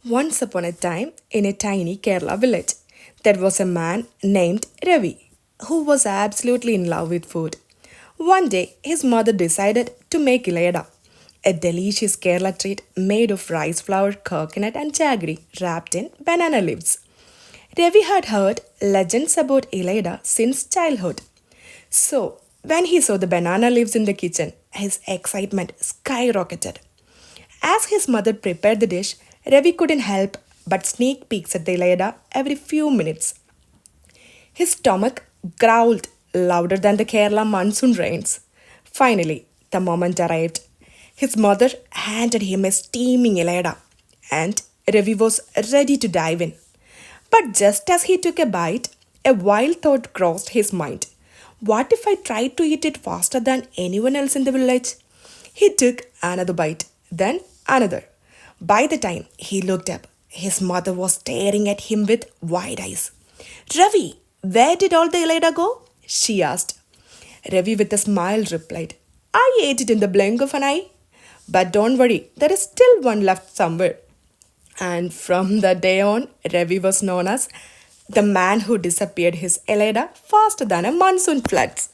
Once upon a time, in a tiny Kerala village, there was a man named Ravi who was absolutely in love with food. One day, his mother decided to make Ela Ada, a delicious Kerala treat made of rice flour, coconut, and jaggery wrapped in banana leaves. Ravi had heard legends about Ela Ada since childhood. So, when he saw the banana leaves in the kitchen, his excitement skyrocketed. As his mother prepared the dish, Ravi couldn't help but sneak peeks at the Elaida every few minutes. His stomach growled louder than the Kerala monsoon rains. Finally, the moment arrived. His mother handed him a steaming Elaida, and Ravi was ready to dive in. But just as he took a bite, a wild thought crossed his mind. What if I tried to eat it faster than anyone else in the village? He took another bite, then another. By the time he looked up, his mother was staring at him with wide eyes. Ravi, where did all the Elida go? She asked. Ravi, with a smile, replied, I ate it in the blink of an eye. But don't worry, there is still one left somewhere. And from that day on, Ravi was known as the man who disappeared his Elida faster than a monsoon floods.